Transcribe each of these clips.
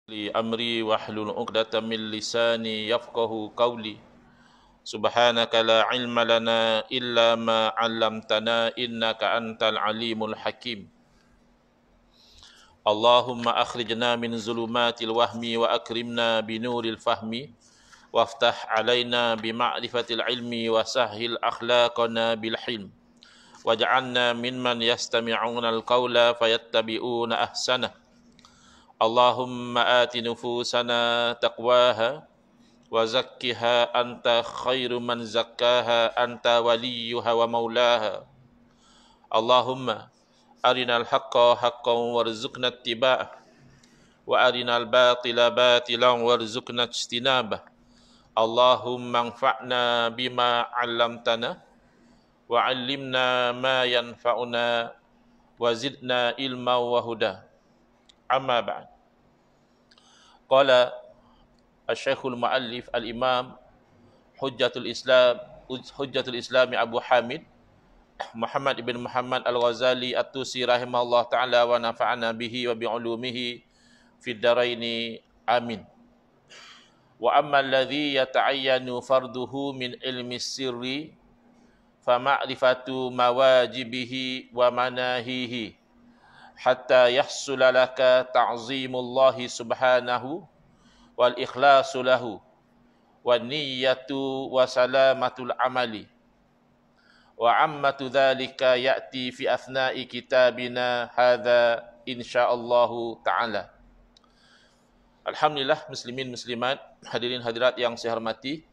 li amri wahlul 'uqdatam min lisani yafqahu qawli. Subhanaka la ilma lana illa ma 'allamtana innaka antal alimul hakim. Allahumma akhrijna min zulumatil wahmi wa akrimna binuril fahmi waftah alaina bima'rifatil ilmi wa sahhil akhlaqana bil hilm waj'alna mimman yastami'una al-qawla fayattabi'una ahsanah. Allahumma ati nufusana taqwaha wa zakkiha anta khairu man zakkaha anta waliyuha wa maulaha. Allahumma arinal haqqa haqqan warzuqna ittiba'ah wa arinal batila batilan warzuqna ijtinabah. Allahumma anfa'na bima 'allamtana wa 'allimna ma yanfa'una wa zidna ilma wa huda. Amma ba'd. Qala Asy-Syekhul Mu'allif Al-Imam Hujjatul Islam Abu Hamid Muhammad ibn Muhammad Al-Ghazali At-Tusi rahimahullah ta'ala wa nafa'ana bihi wa bi'ulumihi fid dharaini amin. Wa amma alladhi yata'ayyanu farduhu min ilmi sirri fa ma'rifatu mawajibihi wa manahihi hatta yahsula laka ta'zimullahi subhanahu wal ikhlasu lahu wan niyyatu wa salamatul amali wa ammatu dhalika ya'ti fi athna'i kitabina hadza insyaallahu ta'ala. Alhamdulillah, muslimin muslimat, hadirin hadirat yang saya hormati,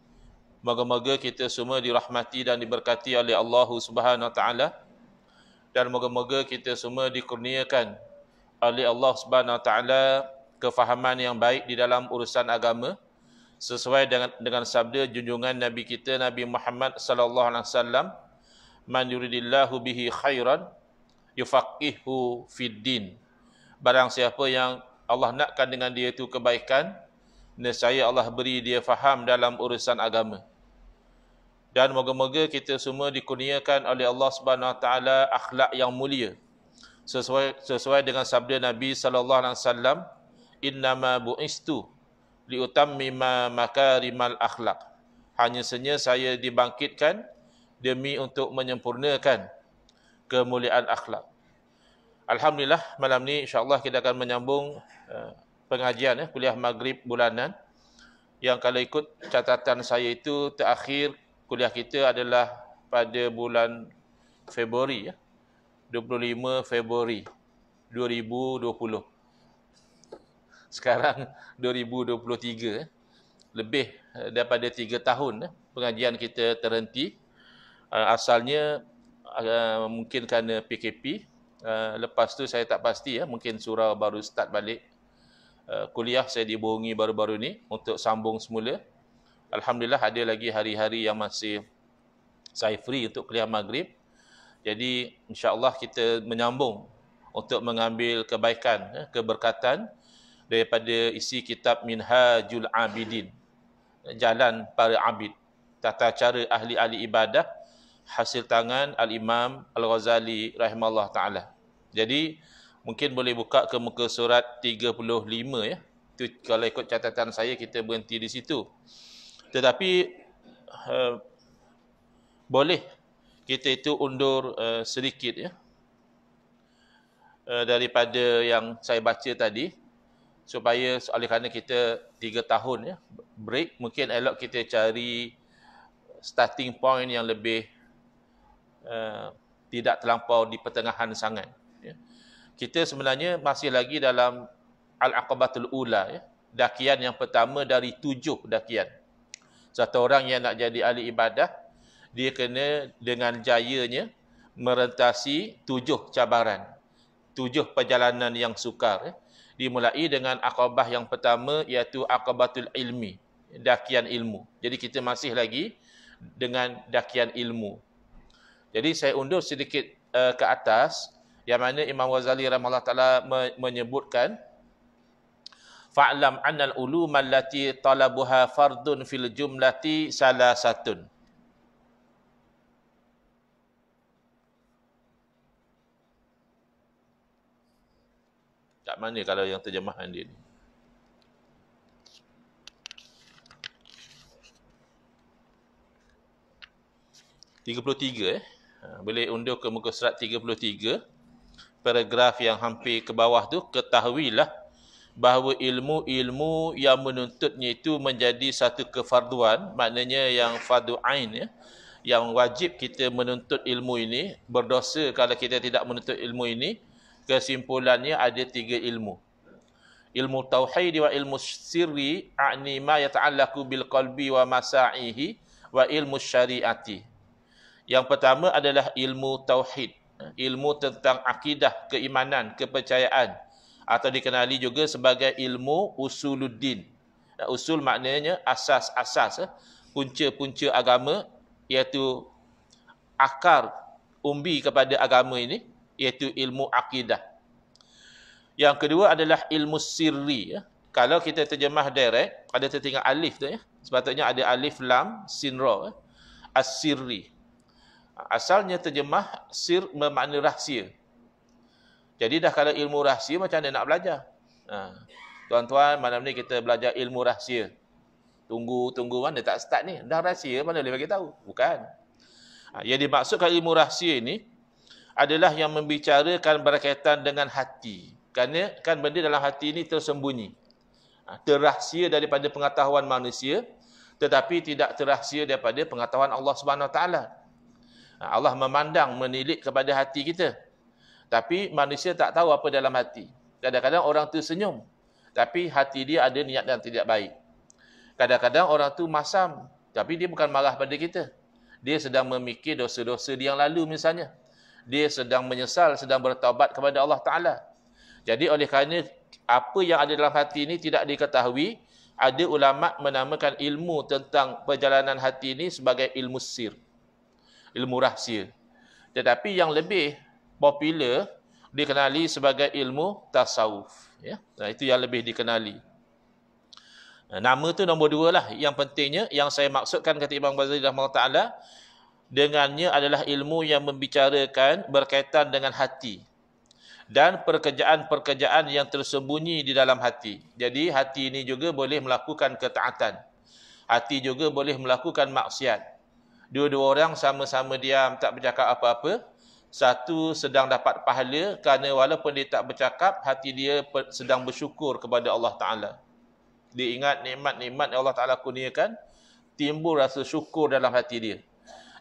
moga-moga kita semua dirahmati dan diberkati oleh Allah Subhanahu wa taala, dan moga-moga kita semua dikurniakan oleh Allah Subhanahu wa taala kefahaman yang baik di dalam urusan agama sesuai dengan sabda junjungan Nabi kita Nabi Muhammad sallallahu alaihi wasallam, man yuridillahu bihi khairan yufaqihu fid din. Barang siapa yang Allah nakkan dengan dia itu kebaikan, nescaya Allah beri dia faham dalam urusan agama. Dan moga-moga kita semua dikurniakan oleh Allah Subhanahu wa taala akhlak yang mulia sesuai dengan sabda Nabi sallallahu alaihi wasallam, innama bu'istu liutammima makarimal akhlak. Hanya saja saya dibangkitkan demi untuk menyempurnakan kemuliaan akhlak. Alhamdulillah, malam ni insya-Allah kita akan menyambung pengajian kuliah maghrib bulanan, yang kalau ikut catatan saya itu terakhir kuliah kita adalah pada bulan Februari 25 Februari 2020. Sekarang 2023, lebih daripada 3 tahun pengajian kita terhenti. Asalnya mungkin kerana PKP, lepas tu saya tak pasti, mungkin surau baru start balik. Kuliah saya dibohongi baru-baru ni untuk sambung semula. Alhamdulillah ada lagi hari-hari yang masih saya free untuk kuliah maghrib. Jadi insya-Allah kita menyambung untuk mengambil kebaikan, keberkatan daripada isi kitab Minhajul Abidin, jalan para abid, tata cara ahli-ahli ibadah, hasil tangan Al-Imam Al-Ghazali rahimahullah ta'ala. Jadi mungkin boleh buka ke muka surat 35 Itu kalau ikut catatan saya kita berhenti di situ. Tetapi boleh kita itu undur sedikit daripada yang saya baca tadi, supaya oleh kerana kita 3 tahun break, mungkin elok kita cari starting point yang lebih tidak terlampau di pertengahan sangat. Kita sebenarnya masih lagi dalam Al-Aqabatul Ula, dakian yang pertama dari 7 dakian. Satu orang yang nak jadi ahli ibadah, dia kena dengan jayanya merentasi 7 cabaran, 7 perjalanan yang sukar. Dimulai dengan akabah yang pertama, iaitu Aqabatul Ilmi, dakian ilmu. Jadi kita masih lagi dengan dakian ilmu. Jadi saya undur sedikit ke atas, yang mana Imam Ghazali rahimahullah ta'ala menyebutkan, fa'lam annal ulum allati talabuha fardun fil jumlati salasatun. Kat mana kalau yang terjemahan dia ni? 33 boleh undur ke muka surat 33, paragraf yang hampir ke bawah tu. Ketahuilah bahawa ilmu-ilmu yang menuntutnya itu menjadi satu kefarduan, maknanya yang fardu ain, yang wajib kita menuntut ilmu ini, berdosa kalau kita tidak menuntut ilmu ini. Kesimpulannya ada 3 ilmu. Ilmu tauhid wa ilmu sirri, a'ni ma yata'allaqu bil qalbi wa masa'ihi, wa ilmu syariati. Yang pertama adalah ilmu tauhid, ilmu tentang akidah, keimanan, kepercayaan, atau dikenali juga sebagai ilmu usuluddin. Usul maknanya asas-asas, punca-punca agama, iaitu akar umbi kepada agama ini, iaitu ilmu akidah. Yang kedua adalah ilmu sirri. Kalau kita terjemah direct, ada tertinggal alif tu, sepatutnya ada alif, lam, sin, ra. As-sirri. Asalnya terjemah sir bermakna rahsia. Jadi dah kalau ilmu rahsia, macam mana nak belajar? Tuan-tuan, malam ni kita belajar ilmu rahsia. Tunggu mana tak start ni? Dah rahsia, mana boleh bagi tahu? Bukan. Yang dimaksudkan ilmu rahsia ini adalah yang membicarakan berkaitan dengan hati. Kerana kan benda dalam hati ini tersembunyi. Terrahsia daripada pengetahuan manusia, tetapi tidak terrahsia daripada pengetahuan Allah Subhanahu Wa Taala. Allah memandang, menilik kepada hati kita. Tapi manusia tak tahu apa dalam hati. Kadang-kadang orang tu senyum, tapi hati dia ada niat yang tidak baik. Kadang-kadang orang tu masam, tapi dia bukan marah pada kita. Dia sedang memikir dosa-dosa dia yang lalu misalnya. Dia sedang menyesal, sedang bertaubat kepada Allah Ta'ala. Jadi oleh kerana apa yang ada dalam hati ini tidak diketahui, ada ulama menamakan ilmu tentang perjalanan hati ini sebagai ilmu sir, ilmu rahsia. Tetapi yang lebih popular dikenali sebagai ilmu tasawuf. Itu yang lebih dikenali. Nama tu nombor 2 lah. Yang pentingnya, yang saya maksudkan kata Imam Ghazali rahimahullah ta'ala, dengannya adalah ilmu yang membicarakan berkaitan dengan hati dan pekerjaan-pekerjaan yang tersembunyi di dalam hati. Jadi hati ini juga boleh melakukan ketaatan. Hati juga boleh melakukan maksiat. Dua-dua orang sama-sama diam, tak bercakap apa-apa. Satu sedang dapat pahala kerana walaupun dia tak bercakap, hati dia sedang bersyukur kepada Allah Ta'ala. Dia ingat nikmat-nikmat yang Allah Ta'ala kurniakan, timbul rasa syukur dalam hati dia.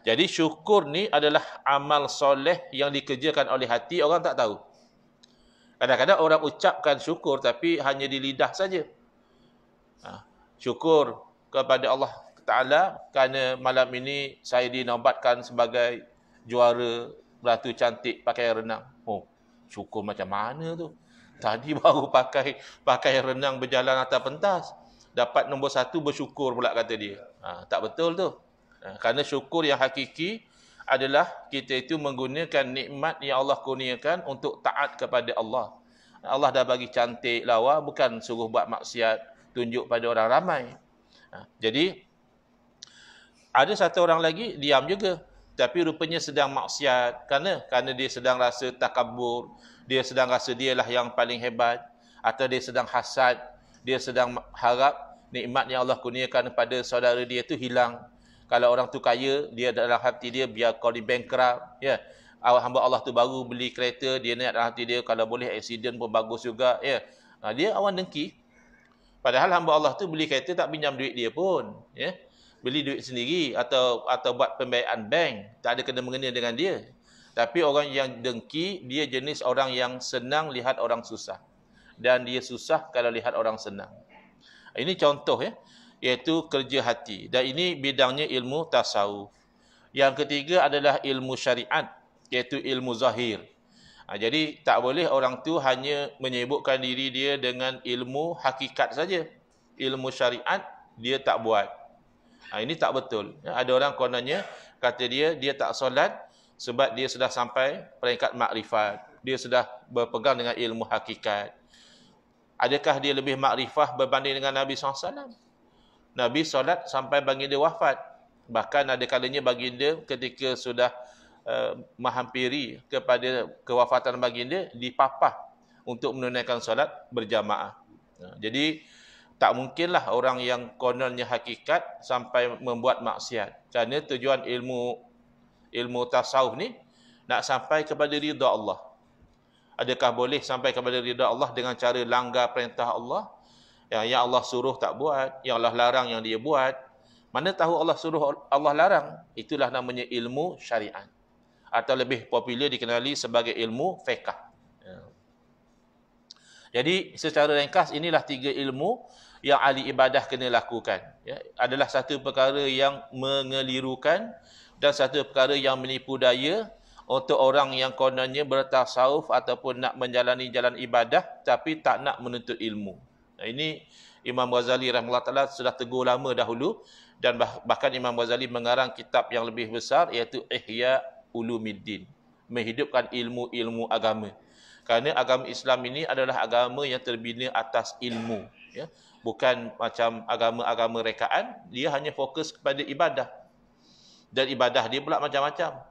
Jadi syukur ni adalah amal soleh yang dikerjakan oleh hati, orang tak tahu. Kadang-kadang orang ucapkan syukur tapi hanya di lidah saja. Syukur kepada Allah Ta'ala kerana malam ini saya dinobatkan sebagai juara beratu cantik pakai renang. Oh, syukur macam mana tu? Tadi baru pakai renang berjalan atas pentas. Dapat nombor 1 bersyukur pula kata dia. Tak betul tu. Kerana syukur yang hakiki adalah kita itu menggunakan nikmat yang Allah kurniakan untuk taat kepada Allah. Allah dah bagi cantik lawa, bukan suruh buat maksiat, tunjuk pada orang ramai. Jadi ada satu orang lagi diam juga, tapi rupanya sedang maksiat. Kerana dia sedang rasa takabur, dia sedang rasa dialah yang paling hebat, atau dia sedang hasad, dia sedang harap nikmat yang Allah kurniakan pada saudara dia itu hilang. Kalau orang tu kaya, dia dalam hati dia biar kau di bankrupt, ya. Hamba Allah tu baru beli kereta, dia niat dalam hati dia kalau boleh accident pun bagus juga, ya. Dia awan dengki. Padahal hamba Allah tu beli kereta tak pinjam duit dia pun, ya. Beli duit sendiri atau buat pembiayaan bank, tak ada kena-mengena dengan dia. Tapi orang yang dengki, dia jenis orang yang senang lihat orang susah, dan dia susah kalau lihat orang senang. Ini contoh, ya, iaitu kerja hati. Dan ini bidangnya ilmu tasawuf. Yang ketiga adalah ilmu syariat, iaitu ilmu zahir. Jadi tak boleh orang tu hanya menyibukkan diri dia dengan ilmu hakikat saja. Ilmu syariat dia tak buat. Ini tak betul. Ada orang kononnya kata dia tak solat sebab dia sudah sampai peringkat makrifat. Dia sudah berpegang dengan ilmu hakikat. Adakah dia lebih makrifah berbanding dengan Nabi SAW? Nabi solat sampai baginda wafat. Bahkan ada kalanya baginda ketika sudah menghampiri kepada kewafatan baginda, dipapah untuk menunaikan solat berjamaah. Jadi tak mungkinlah orang yang kononnya hakikat sampai membuat maksiat. Kerana tujuan ilmu ilmu tasawuf ni nak sampai kepada ridha Allah. Adakah boleh sampai kepada ridha Allah dengan cara langgar perintah Allah? Yang Allah suruh tak buat, yang Allah larang yang dia buat. Mana tahu Allah suruh, Allah larang? Itulah namanya ilmu syariat. Atau lebih popular dikenali sebagai ilmu fiqh. Jadi secara ringkas inilah 3 ilmu yang ahli ibadah kena lakukan. Adalah satu perkara yang mengelirukan dan satu perkara yang menipu daya untuk orang yang kononnya bertasawuf ataupun nak menjalani jalan ibadah tapi tak nak menuntut ilmu. Ini Imam Ghazali rahimahullah ta'ala sudah tegur lama dahulu, dan bahkan Imam Ghazali mengarang kitab yang lebih besar iaitu Ihya Ulumuddin, menghidupkan ilmu-ilmu agama. Kerana agama Islam ini adalah agama yang terbina atas ilmu, ya. Bukan macam agama-agama rekaan, dia hanya fokus kepada ibadah. Dan ibadah dia pula macam-macam.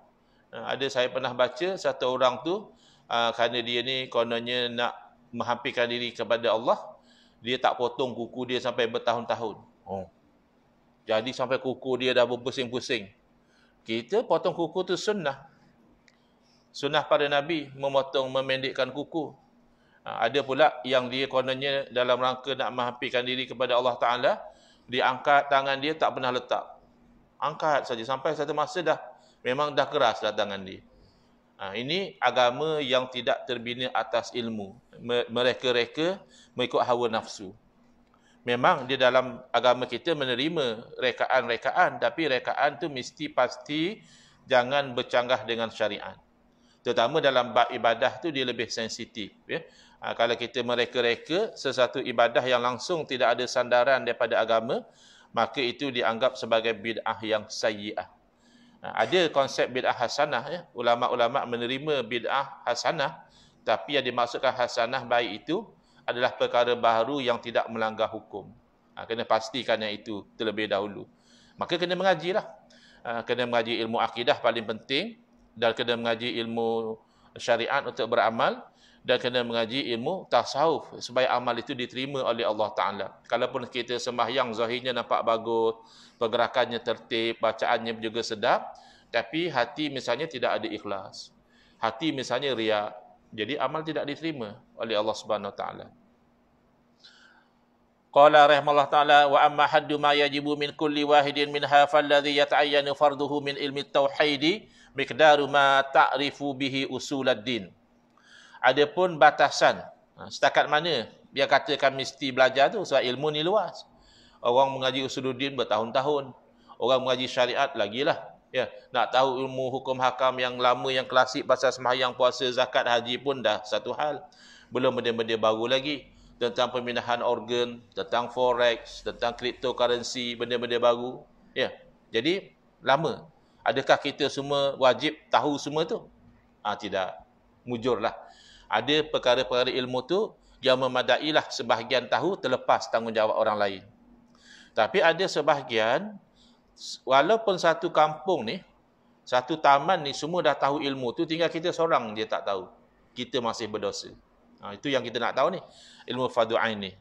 Ada saya pernah baca satu orang tu kerana dia ni kononnya nak menghampirkan diri kepada Allah, dia tak potong kuku dia sampai bertahun-tahun. Jadi sampai kuku dia dah berpusing-pusing. Kita potong kuku tu sunnah. Sunnah pada Nabi memotong, memendekkan kuku. Ada pula yang dia kononnya dalam rangka nak menghampirkan diri kepada Allah Ta'ala, dia angkat tangan dia tak pernah letak. Angkat saja sampai satu masa memang dah keras tangan dia. Ini agama yang tidak terbina atas ilmu. Mereka-reka mengikut hawa nafsu. Memang di dalam agama kita menerima rekaan-rekaan, tapi rekaan tu pasti jangan bercanggah dengan syariat. Terutama dalam bab ibadah tu dia lebih sensitif. Ya. Kalau kita mereka-reka sesuatu ibadah yang langsung tidak ada sandaran daripada agama, maka itu dianggap sebagai bid'ah yang sayyi'ah. Ada konsep bid'ah hasanah, ya. Ulama-ulama menerima bid'ah hasanah, tapi yang dimaksudkan hasanah baik itu adalah perkara baru yang tidak melanggar hukum. Kena pastikan yang itu terlebih dahulu. Maka kena mengajilah. Kena mengaji ilmu akidah paling penting, dan kena mengaji ilmu syariat untuk beramal, dan kena mengaji ilmu tasawuf supaya amal itu diterima oleh Allah Ta'ala. Kalaupun kita sembahyang zahirnya nampak bagus, pergerakannya tertib, bacaannya juga sedap, tapi hati misalnya tidak ada ikhlas. Hati misalnya riak, jadi amal tidak diterima oleh Allah Subhanahu Wa Ta'ala. Qala rahimahullah ta'ala wa amma haddu ma yajibu min kulli wahidin minha falladhi yata'ayyanu farduhu min ilmi tauhidi miqdaru ma ta'rifu bihi usuladdin. Adapun batasan, setakat mana dia katakan mesti belajar tu, sebab ilmu ni luas. Orang mengaji usuluddin bertahun-tahun, orang mengaji syariat lagilah. Ya, nak tahu ilmu hukum hakam yang lama, yang klasik pasal sembahyang, puasa, zakat, haji pun dah satu hal. Belum benda-benda baru lagi tentang pemindahan organ, tentang forex, tentang cryptocurrency, benda-benda baru. Ya, jadi lama. Adakah kita semua wajib tahu semua tu? Tidak. Mujurlah. Ada perkara-perkara ilmu tu yang memadailah sebahagian tahu terlepas tanggungjawab orang lain. Tapi ada sebahagian, walaupun satu kampung ni, satu taman ni semua dah tahu ilmu tu, tinggal kita seorang dia tak tahu. Kita masih berdosa. Itu yang kita nak tahu ni, ilmu fardu ain ni.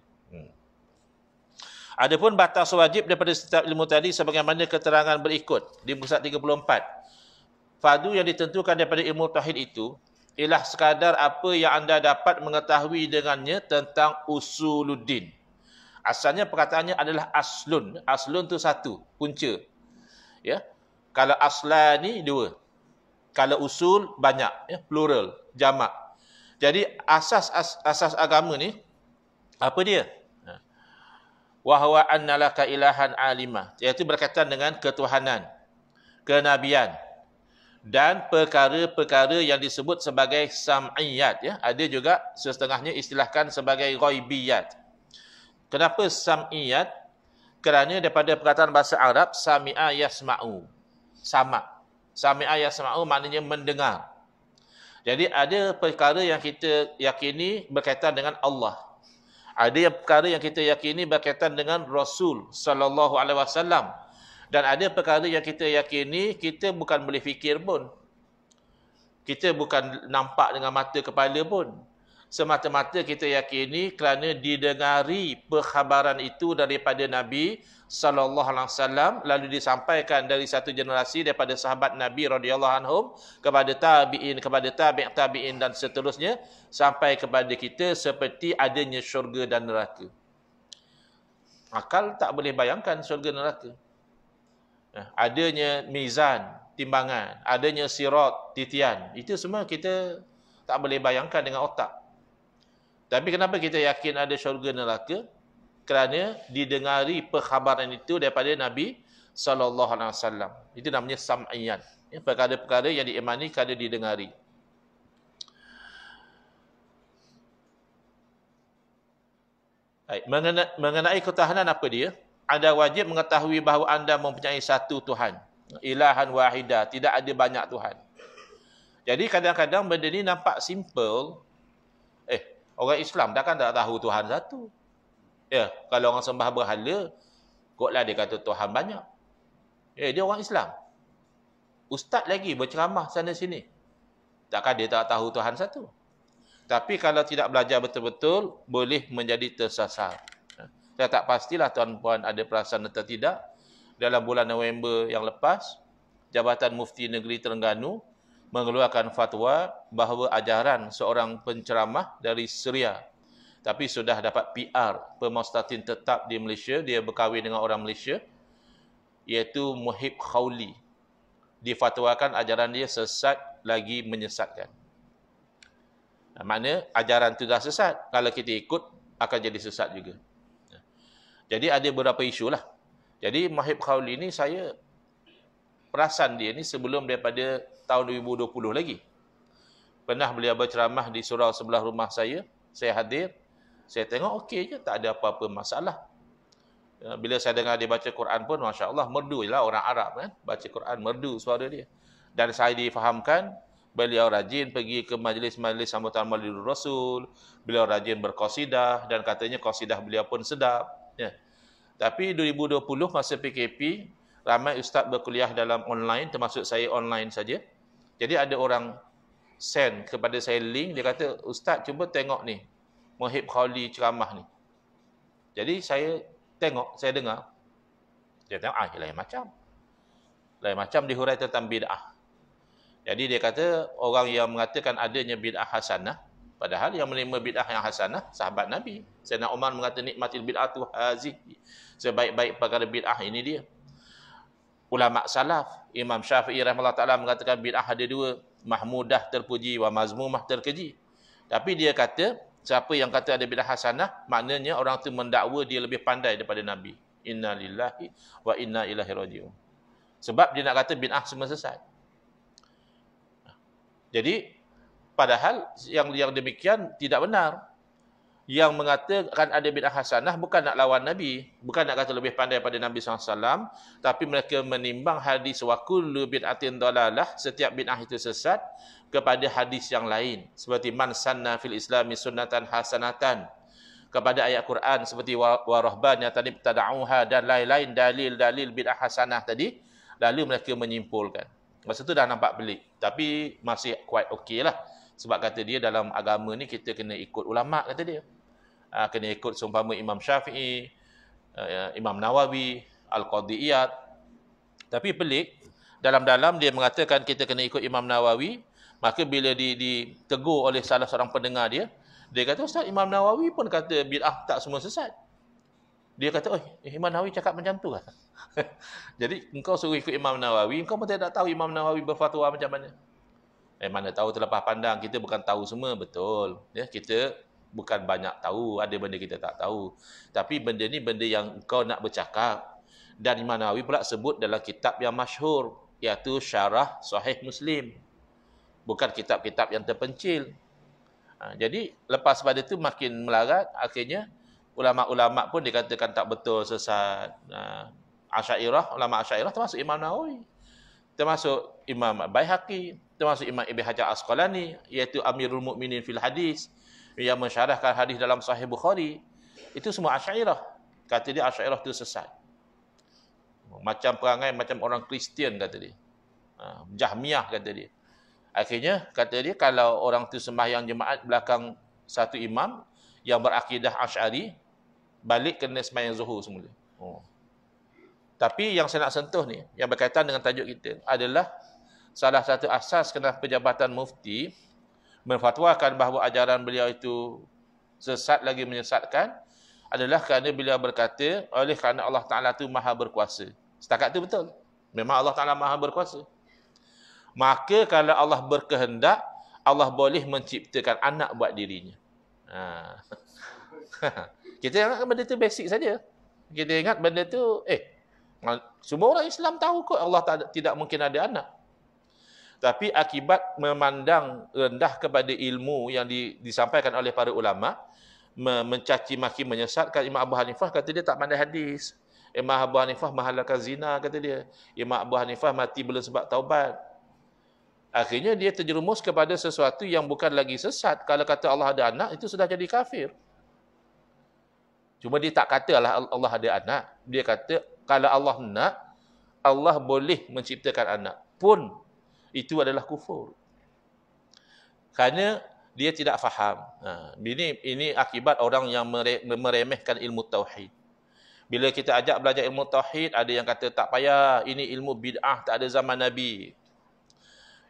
Adapun batas wajib daripada setiap ilmu tadi sebagaimana keterangan berikut di muka 34. Fardu yang ditentukan daripada ilmu tauhid itu ialah sekadar apa yang anda dapat mengetahui dengannya tentang usuluddin. Asalnya perkataannya adalah aslun. Aslun tu satu, punca. Ya. Kalau aslan ni dua. Kalau usul banyak, ya, plural, jamak. Jadi asas agama ni apa dia? Wa huwa anna laka ilahan alimah, iaitu berkaitan dengan ketuhanan, kenabian dan perkara-perkara yang disebut sebagai sam'iyat, ya. Ada juga setengahnya istilahkan sebagai ghaibiyat. Kenapa sam'iyat? Kerana daripada perkataan bahasa Arab sami'a yasma'u. Sama. Sami'a yasma'u maknanya mendengar. Jadi ada perkara yang kita yakini berkaitan dengan Allah. Ada perkara yang kita yakini berkaitan dengan Rasul sallallahu alaihi wasallam. Dan ada perkara yang kita yakini kita bukan boleh fikir pun. Kita bukan nampak dengan mata kepala pun. semata-mata kita yakini kerana didengari perkhabaran itu daripada Nabi sallallahu alaihi wasallam, lalu disampaikan dari satu generasi daripada sahabat Nabi radhiyallahu anhum kepada tabi'in, kepada tabi'in dan seterusnya sampai kepada kita seperti adanya syurga dan neraka. Akal tak boleh bayangkan syurga neraka. Adanya mizan, timbangan, adanya sirat, titian, itu semua kita tak boleh bayangkan dengan otak. Tapi kenapa kita yakin ada syurga neraka? Kerana didengari perkhabaran itu daripada Nabi sallallahu alaihi wasallam. Itu namanya sam'iyan. Perkara-perkara yang diimani kerana didengari. Baik, mengenai ketahanan apa dia? Anda wajib mengetahui bahawa anda mempunyai satu Tuhan. Ilahan wahidah, tidak ada banyak Tuhan. Jadi kadang-kadang benda ni nampak simple. Orang Islam takkan tak tahu Tuhan satu. Ya, kalau orang sembah berhala, koklah dia kata Tuhan banyak. Dia orang Islam. Ustaz lagi berceramah sana sini. Takkan dia tak tahu Tuhan satu. Tapi kalau tidak belajar betul-betul, boleh menjadi tersasar. Saya tak pastilah tuan-puan ada perasan atau tidak. Dalam bulan November yang lepas, Jabatan Mufti Negeri Terengganu mengeluarkan fatwa bahawa ajaran seorang penceramah dari Syria, tapi sudah dapat PR, pemustatin tetap di Malaysia, dia berkahwin dengan orang Malaysia, iaitu Muhib Khawli. Difatwakan ajaran dia sesat lagi menyesatkan. Makna ajaran itu dah sesat, kalau kita ikut akan jadi sesat juga. Jadi ada beberapa isu lah. Jadi Muhib Khawli ni saya perasan dia ni sebelum daripada tahun 2020 lagi. Pernah beliau berceramah di surau sebelah rumah saya hadir. Saya tengok okey je, tak ada apa-apa masalah. Bila saya dengar dia baca Quran pun, Masya Allah, merdu je lah orang Arab kan. Baca Quran, merdu suara dia. Dan saya difahamkan, beliau rajin pergi ke majlis-majlis sambutan Maulidul Rasul. Beliau rajin berqasidah dan katanya qasidah beliau pun sedap. Ya. Tapi 2020 masa PKP, ramai ustaz berkuliah dalam online, termasuk saya online saja. Jadi ada orang send kepada saya link, dia kata, Ustaz cuba tengok ni, Muhib Khawli ceramah ni. Jadi saya tengok, saya dengar. Dia tengok, lain macam. Lain macam dihurai tentang bid'ah. Jadi dia kata, orang yang mengatakan adanya bid'ah hasanah, padahal yang menerima bid'ah yang hasanah, sahabat Nabi. Sayyidina Umar mengata, nikmatil bid'atu hazihi. Sebaik-baik perkara bid'ah ini dia. Ulama salaf, Imam Syafi'i rahimahullah ta'ala mengatakan bid'ah ada dua, mahmudah terpuji wa mazmumah terkeji. Tapi dia kata, siapa yang kata ada bid'ah hasanah, maknanya orang tu mendakwa dia lebih pandai daripada Nabi. Inna lillahi wa inna ilaihi raji'un. Sebab dia nak kata bid'ah semua sesat. Jadi, padahal yang demikian tidak benar. Yang mengatakan ada bid'ah hasanah bukan nak lawan Nabi, bukan nak kata lebih pandai daripada Nabi SAW, tapi mereka menimbang hadis wa kullu bid'atin dalalah, setiap bid'ah itu sesat, kepada hadis yang lain, seperti man sanna fil islami sunnatan hasanatan, kepada ayat Quran seperti wa rahbaniyatan ibtada'uha dan lain-lain dalil-dalil bid'ah hasanah tadi, lalu mereka menyimpulkan. Masa tu dah nampak pelik, tapi masih quite okey lah. Sebab kata dia dalam agama ni kita kena ikut ulama', kata dia. Kena ikut seumpama Imam Syafi'i, Imam Nawawi, Al-Qadhi Iyad. Tapi pelik, dalam-dalam dia mengatakan kita kena ikut Imam Nawawi, maka bila ditegur oleh salah seorang pendengar dia kata, Ustaz, Imam Nawawi pun kata bid'ah tak semua sesat. Dia kata, Imam Nawawi cakap macam tu lah. Jadi, engkau suruh ikut Imam Nawawi, engkau pun tidak tahu Imam Nawawi berfatwa macam mana. Mana tahu terlepas pandang, kita bukan tahu semua, betul. Ya, kita bukan banyak tahu, ada benda kita tak tahu. Tapi benda ni benda yang kau nak bercakap. Dan Imam Nawawi pula sebut dalam kitab yang masyhur, iaitu Syarah Sahih Muslim. Bukan kitab-kitab yang terpencil. Jadi lepas pada itu makin melarat, akhirnya ulama-ulama pun dikatakan tak betul, sesat. Asy'ariyah, ulama Asy'ariyah termasuk Imam Nawawi, termasuk Imam Baihaqi, termasuk Imam Ibn Hajar Asqalani, iaitu Amirul Mukminin fil Hadis, yang mensyarahkan hadis dalam Sahih Bukhari. Itu semua Asy'ariyah. Kata dia Asy'ariyah itu sesat. Macam perangai macam orang Kristian, kata dia. Jahmiyah, kata dia. Akhirnya kata dia, kalau orang tu sembahyang jemaat belakang satu imam yang berakidah Asy'ari balik kena sembahyang Zuhur semula. Tapi yang saya nak sentuh ni, yang berkaitan dengan tajuk kita adalah salah satu asas kenapa jabatan mufti menfatwakan bahawa ajaran beliau itu sesat lagi menyesatkan adalah kerana beliau berkata oleh kerana Allah Ta'ala itu maha berkuasa. Setakat itu betul. Memang Allah Ta'ala maha berkuasa. Maka kalau Allah berkehendak, Allah boleh menciptakan anak buat dirinya. Kita ingat benda itu basic saja. Kita ingat benda itu, semua orang Islam tahu kot Allah tidak mungkin ada anak. Tapi akibat memandang rendah kepada ilmu yang disampaikan oleh para ulama, mencaci maki, menyesatkan. Imam Abu Hanifah kata dia tak pandai hadis. Imam Abu Hanifah menghalalkan zina, kata dia. Imam Abu Hanifah mati belum sebab taubat. Akhirnya dia terjerumus kepada sesuatu yang bukan lagi sesat. Kalau kata Allah ada anak, itu sudah jadi kafir. Cuma dia tak kata Allah ada anak. Dia kata kalau Allah nak, Allah boleh menciptakan anak. Pun itu adalah kufur. Kerana dia tidak faham. Ini akibat orang yang meremehkan ilmu tauhid. Bila kita ajak belajar ilmu tauhid, ada yang kata tak payah, ini ilmu bid'ah, tak ada zaman Nabi.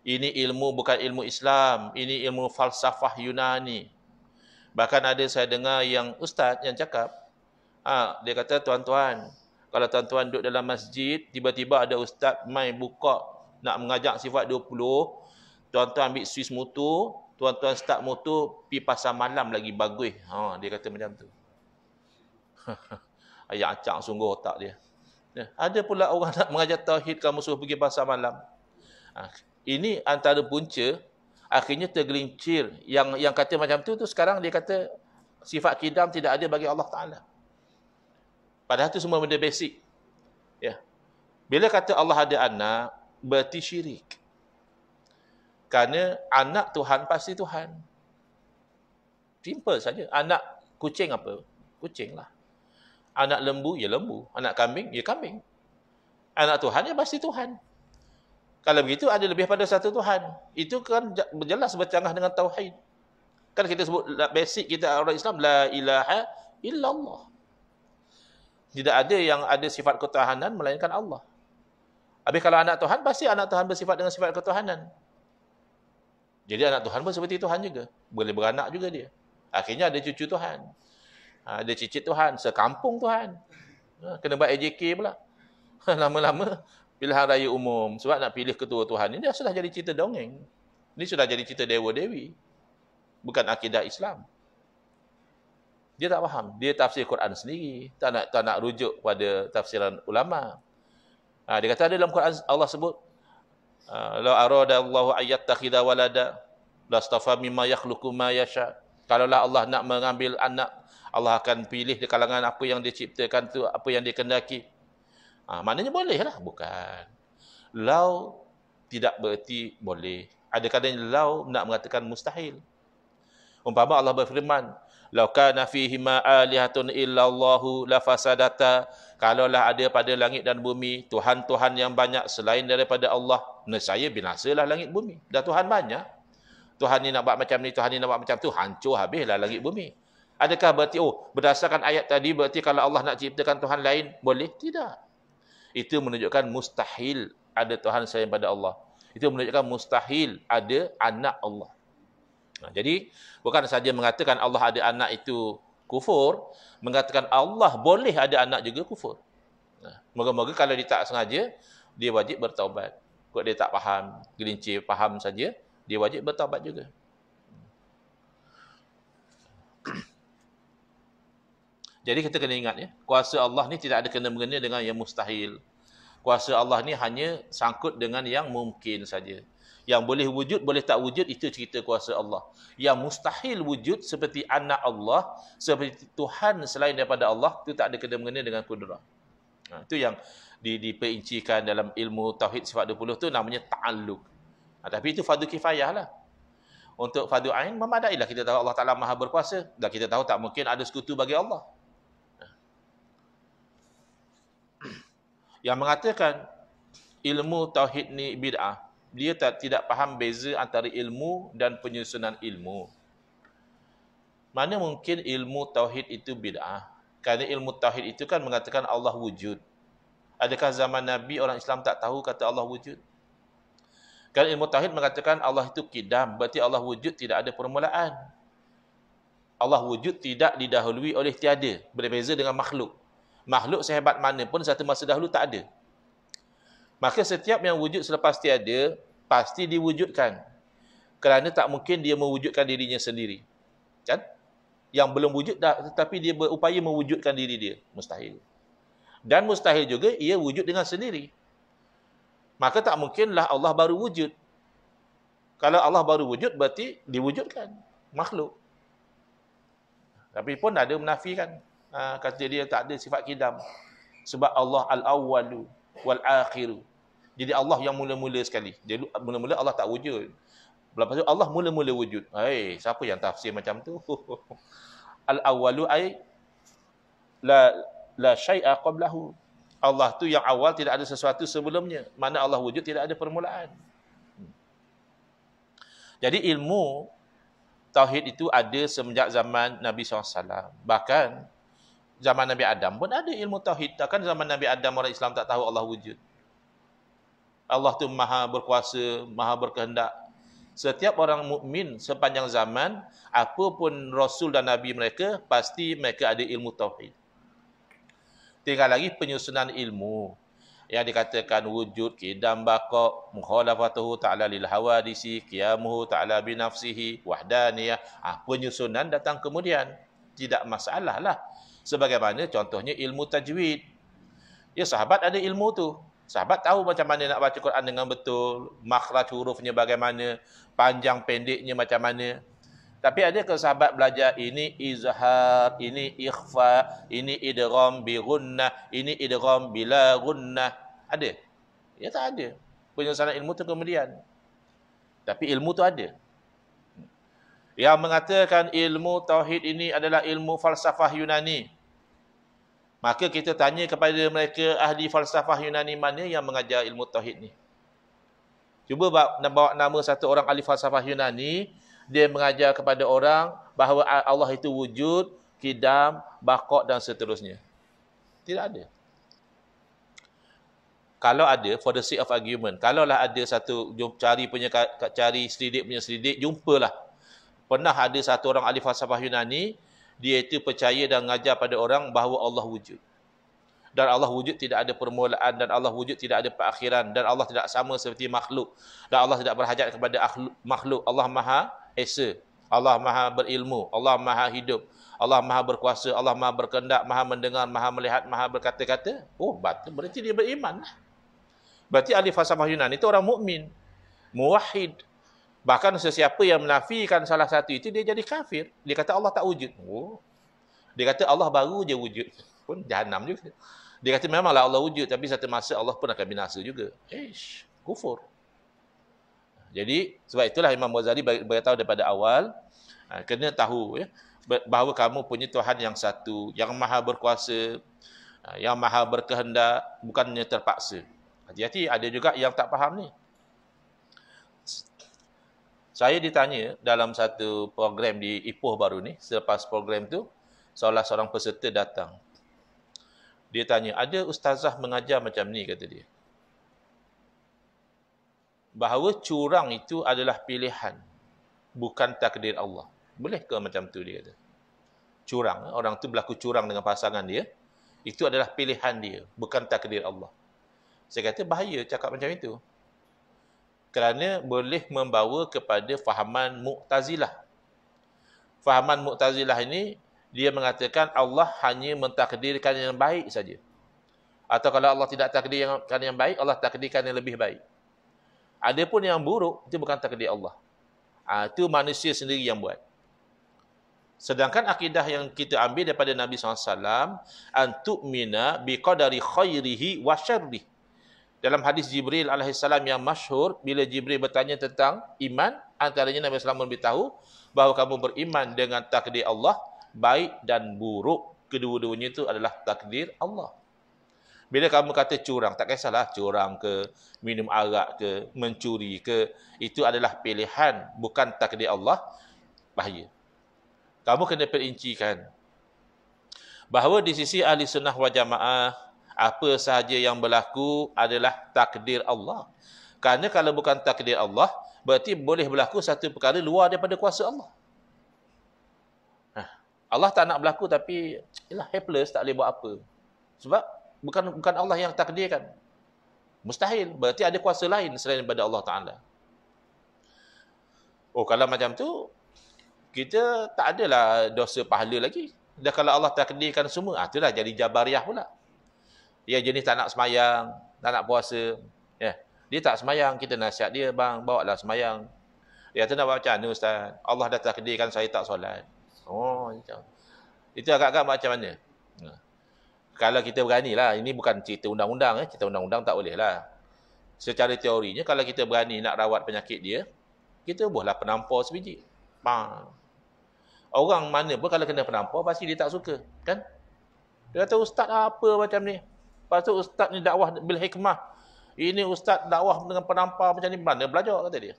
Ini ilmu bukan ilmu Islam, ini ilmu falsafah Yunani. Bahkan ada saya dengar yang ustaz yang cakap, dia kata, tuan-tuan, kalau tuan-tuan duduk dalam masjid, tiba-tiba ada ustaz main buka nak mengajak sifat 20, tuan-tuan ambil Swiss motor, tuan-tuan start motor, pergi pasar malam lagi bagus. Dia kata macam tu. Ayat acak sungguh otak dia. Ada pula orang nak mengajar tauhid, kamu suruh pergi pasar malam. Ini antara punca, akhirnya tergelincir. Yang kata macam tu sekarang dia kata sifat kidam tidak ada bagi Allah Ta'ala. Padahal itu semua benda basic. Ya. Bila kata Allah ada anak, berarti syirik. Kerana anak Tuhan pasti Tuhan. Simple saja. Anak kucing apa? Kucing lah. Anak lembu, ya lembu. Anak kambing, ya kambing. Anak Tuhan, ya pasti Tuhan. Kalau begitu, ada lebih pada satu Tuhan. Itu kan jelas bercanggah dengan tauhid. Kan kita sebut basic kita orang Islam, la ilaha illallah. Tidak ada yang ada sifat ketuhanan melainkan Allah. Habis kalau anak Tuhan, pasti anak Tuhan bersifat dengan sifat ketuhanan. Jadi anak Tuhan pun seperti Tuhan juga. Boleh beranak juga dia. Akhirnya ada cucu Tuhan. Ada cicit Tuhan. Sekampung Tuhan. Kena buat AJK pula. Lama-lama pilihan raya umum. Sebab nak pilih ketua Tuhan. Ini sudah jadi cerita dongeng. Ini sudah jadi cerita dewa-dewi. Bukan akidah Islam. Dia tak faham. Dia tafsir Quran sendiri. Tak nak rujuk pada tafsiran ulama'. Dia kata ada dalam Quran Allah sebut la arada Allahu ayyattakhidha walada lastafa mimma yakhluqu ma yasha. Kalaulah Allah nak mengambil anak, Allah akan pilih di kalangan apa yang dia ciptakan tu, apa yang dia kendaki. Maknanya bolehlah, bukan. Lau tidak bererti boleh. Ada kadang lau nak mengatakan mustahil. Umpama Allah berfirman, "Lau kana fihi ma alihatun illallahu lafasadata." Kalaulah ada pada langit dan bumi tuhan-tuhan yang banyak selain daripada Allah, nescaya binasalah langit bumi. Dah Tuhan banyak. Tuhan ni nak buat macam ni, Tuhan ni nak buat macam tu, hancur habislah langit bumi. Adakah berarti berdasarkan ayat tadi berarti kalau Allah nak ciptakan Tuhan lain boleh? Tidak. Itu menunjukkan mustahil ada Tuhan selain pada Allah. Itu menunjukkan mustahil ada anak Allah. Jadi bukan saja mengatakan Allah ada anak itu kufur, mengatakan Allah boleh ada anak juga kufur. Moga-moga kalau dia tak sengaja, dia wajib bertaubat. Kalau dia tak faham, gelincir faham saja, dia wajib bertaubat juga. Jadi kita kena ingat, ya, kuasa Allah ni tidak ada kena-mengena dengan yang mustahil. Kuasa Allah ni hanya sangkut dengan yang mungkin saja. Yang boleh wujud, boleh tak wujud, itu cerita kuasa Allah. Yang mustahil wujud seperti anak Allah, seperti Tuhan selain daripada Allah, itu tak ada kena-mengena dengan kudrah. Itu yang diperincikan dalam ilmu Tauhid Sifat 20 tu namanya ta'alluq. Tapi itu fardu kifayah lah. Untuk fardu ain, memadailah kita tahu Allah Ta'ala maha berkuasa. Dan kita tahu tak mungkin ada sekutu bagi Allah. Yang mengatakan ilmu Tauhid ni bid'ah, dia tidak faham beza antara ilmu dan penyusunan ilmu. Mana mungkin ilmu tauhid itu bid'ah? Kerana ilmu tauhid itu kan mengatakan Allah wujud. Adakah zaman Nabi orang Islam tak tahu kata Allah wujud? Kerana ilmu tauhid mengatakan Allah itu qidam, berarti Allah wujud tidak ada permulaan. Allah wujud tidak didahului oleh tiada, berbeza dengan makhluk. Makhluk sehebat mana pun satu masa dahulu tak ada. Maka setiap yang wujud selepas tiada, pasti diwujudkan. Kerana tak mungkin dia mewujudkan dirinya sendiri. Kan? Yang belum wujud dah, tetapi dia berupaya mewujudkan diri dia. Mustahil. Dan mustahil juga ia wujud dengan sendiri. Maka tak mungkinlah Allah baru wujud. Kalau Allah baru wujud, berarti diwujudkan makhluk. Tapi pun ada menafikan. Kata dia tak ada sifat qidam. Sebab Allah al-awwalu wal-akhiru. Jadi Allah yang mula-mula sekali. Jadi mula-mula Allah tak wujud. Lepas tu Allah mula-mula wujud. Siapa yang tafsir macam tu? Al-awwalu ay la syai'a qablahu. Allah tu yang awal, tidak ada sesuatu sebelumnya. Mana Allah wujud tidak ada permulaan. Jadi ilmu tauhid itu ada semenjak zaman Nabi SAW. Bahkan zaman Nabi Adam pun ada ilmu tauhid. Takkan zaman Nabi Adam orang Islam tak tahu Allah wujud. Allah tu maha berkuasa, maha berkehendak. Setiap orang mukmin sepanjang zaman, apapun rasul dan nabi mereka, pasti mereka ada ilmu tauhid. Tinggal lagi penyusunan ilmu yang dikatakan wujud, qidam, baqa, mukhalafatuhu ta'ala lil hawadisi, qiyamuhu ta'ala bi nafsihi, wahdaniyah. Penyusunan datang kemudian. Tidak masalah lah. Sebagaimana contohnya ilmu tajwid. Ya, sahabat ada ilmu tu. Sahabat tahu macam mana nak baca Quran dengan betul, makhraj hurufnya bagaimana, panjang pendeknya macam mana. Tapi ada ke sahabat belajar ini izhar, ini ikhfa, ini idgham bi gunnah, ini idgham bila gunnah? Ada? Ya tak ada. Penyusunan ilmu tu kemudian. Tapi ilmu tu ada. Yang mengatakan ilmu tauhid ini adalah ilmu falsafah Yunani. Maka kita tanya kepada mereka ahli falsafah Yunani mana yang mengajar ilmu tauhid ni. Cuba bawa nama satu orang ahli falsafah Yunani, dia mengajar kepada orang bahawa Allah itu wujud, qidam, baqa dan seterusnya. Tidak ada. Kalau ada, for the sake of argument, kalaulah ada satu cari selidik punya selidik, jumpalah. Pernah ada satu orang ahli falsafah Yunani, dia itu percaya dan mengajar pada orang bahawa Allah wujud. Dan Allah wujud tidak ada permulaan, dan Allah wujud tidak ada perakhiran, dan Allah tidak sama seperti makhluk, dan Allah tidak berhajat kepada makhluk. Allah Maha Esa, Allah Maha berilmu, Allah Maha hidup, Allah Maha berkuasa, Allah Maha berkehendak, Maha mendengar, Maha melihat, Maha berkata-kata. Betul, berarti dia beriman lah. Berarti ahli falsafah Yunani itu orang mukmin, muwahhid. Bahkan sesiapa yang menafikan salah satu itu, dia jadi kafir. Dia kata Allah tak wujud. Dia kata Allah baru je wujud. Pun jahanam juga. Dia kata memanglah Allah wujud, tapi satu masa Allah pun akan binasa juga. Kufur. Jadi, sebab itulah Imam Ghazali beritahu daripada awal, kena tahu bahawa kamu punya Tuhan yang satu, yang maha berkuasa, yang maha berkehendak, bukannya terpaksa. Hati-hati, ada juga yang tak faham ni. Saya ditanya dalam satu program di Ipoh baru ni, selepas program tu, salah seorang peserta datang. Dia tanya, ada ustazah mengajar macam ni, kata dia. Bahawa curang itu adalah pilihan, bukan takdir Allah. Boleh ke macam tu, dia kata. Curang, orang tu berlaku curang dengan pasangan dia, itu adalah pilihan dia, bukan takdir Allah. Saya kata, bahaya cakap macam itu. Kerana boleh membawa kepada fahaman Mu'tazilah. Fahaman Mu'tazilah ini, dia mengatakan Allah hanya mentakdirkan yang baik saja. Atau kalau Allah tidak takdirkan yang baik, Allah takdirkan yang lebih baik. Adapun yang buruk, itu bukan takdir Allah. Itu manusia sendiri yang buat. Sedangkan akidah yang kita ambil daripada Nabi SAW, antu'mina biqadari khairihi wa syarrih. Dalam hadis Jibril alaihissalam yang masyhur, bila Jibril bertanya tentang iman, antaranya Nabi SAW memberitahu bahawa kamu beriman dengan takdir Allah, baik dan buruk. Kedua-duanya itu adalah takdir Allah. Bila kamu kata curang, tak kisahlah curang ke, minum arak ke, mencuri ke, itu adalah pilihan, bukan takdir Allah, bahaya. Kamu kena perincikan bahawa di sisi ahli sunnah wal jamaah, apa sahaja yang berlaku adalah takdir Allah. Kerana kalau bukan takdir Allah, berarti boleh berlaku satu perkara luar daripada kuasa Allah. Allah tak nak berlaku tapi ialah helpless, tak boleh buat apa. Sebab bukan Allah yang takdirkan. Mustahil. Berarti ada kuasa lain selain daripada Allah Ta'ala. Oh, kalau macam tu, kita tak adalah dosa pahala lagi. Dan kalau Allah takdirkan semua, itulah jadi Jabariyah pula. Dia jenis tak nak semayang, tak nak puasa. Ya. Dia tak semayang, kita nasihat dia, bang, bawalah semayang. Dia kata, nak buat macam mana Ustaz? Allah dah takdirkan saya tak solat. Oh, macam. Itu agak-agak macam mana? Kalau kita beranilah, ini bukan cerita undang-undang. Cerita undang-undang tak boleh lah. Secara teorinya, kalau kita berani nak rawat penyakit dia, kita buatlah penampar sebiji. Orang mana pun kalau kena penampar, pasti dia tak suka. Kan? Dia kata, ustaz apa macam ni? Lepas tu ustaz ni dakwah bil hikmah. Ini ustaz dakwah dengan penampar macam ni. Mana belajar, kata dia.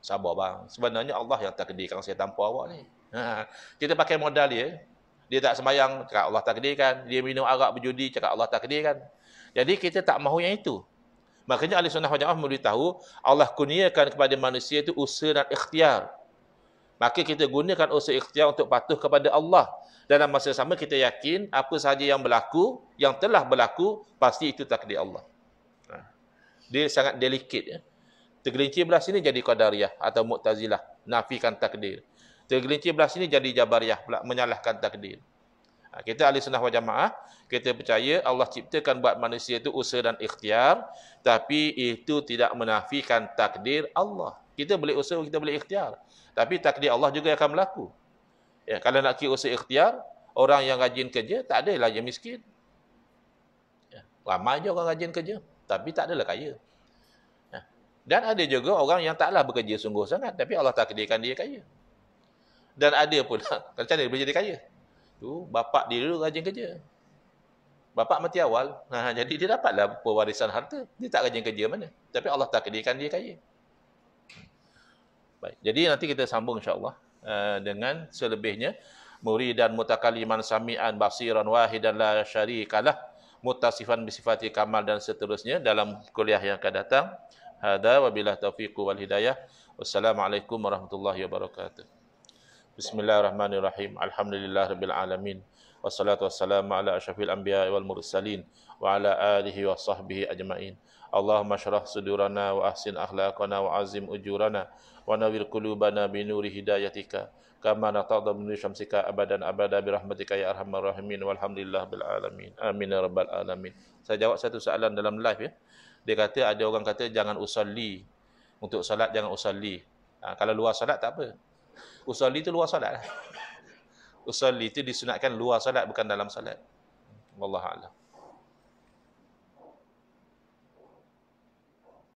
Sabar bang. Sebenarnya Allah yang takdirkan saya tampar awak ni. Kita pakai modal dia. Dia tak sembahyang, cakap Allah takdirkan. Dia minum arak berjudi, cakap Allah takdirkan. Jadi kita tak mahu yang itu. Makanya ahli sunnah wal jamaah memberitahu Allah kurniakan kepada manusia itu usaha dan ikhtiar. Maka kita gunakan usaha ikhtiar untuk patuh kepada Allah. Dalam masa sama kita yakin apa sahaja yang berlaku, yang telah berlaku, pasti itu takdir Allah. Dia sangat delicate. Ya. Tergelincir belah sini jadi Qadariyah atau Mu'tazilah, nafikan takdir. Tergelincir belah sini jadi Jabariyah pula, menyalahkan takdir. Kita ahli sunnah wal jamaah, kita percaya Allah ciptakan buat manusia itu usaha dan ikhtiar, tapi itu tidak menafikan takdir Allah. Kita boleh usaha, kita boleh ikhtiar, tapi takdir Allah juga akan berlaku. Ya, kalau nak kira usaha ikhtiar, orang yang rajin kerja, tak adalah yang miskin. Ya, ramai je orang rajin kerja, tapi tak adalah kaya. Ya. Dan ada juga orang yang taklah bekerja sungguh sangat, tapi Allah takdirkan dia kaya. Dan ada pula, macam mana dia boleh jadi kaya? Tu, bapak dia dulu rajin kerja. Bapak mati awal, jadi dia dapatlah pewarisan harta. Dia tak rajin kerja mana. Tapi Allah takdirkan dia kaya. Baik, jadi nanti kita sambung insya-Allah dengan selebihnya. Muridan mutakaliman sami'an basiran wahidan la syarikalah muttasifan bisifati kamal dan seterusnya dalam kuliah yang akan datang. Hada wabillahi taufiq wal hidayah. Wassalamualaikum warahmatullahi wabarakatuh. Bismillahirrahmanirrahim. Alhamdulillahirabbil alamin. Wassalatu wassalamu ala asyrafil anbiya'i wal mursalin wa ala alihi wa sahbihi ajma'in. Allahumma syrah sudurana wa ahsin akhlaqana wa azim ujurana wa nawwir qulubana bi nuri hidayatika kama natadha min syamsika abadan abada bi rahmatika ya arhamar rahimin walhamdulillahil alamin. Amin ya rabbal alamin. Saya jawab satu soalan dalam live ya. Dia kata ada orang kata jangan usalli. Untuk salat jangan usalli. Kalau luar salat tak apa. Usalli itu luar salat. Usalli itu disunatkan luar salat bukan dalam salat. Wallahu a'lam.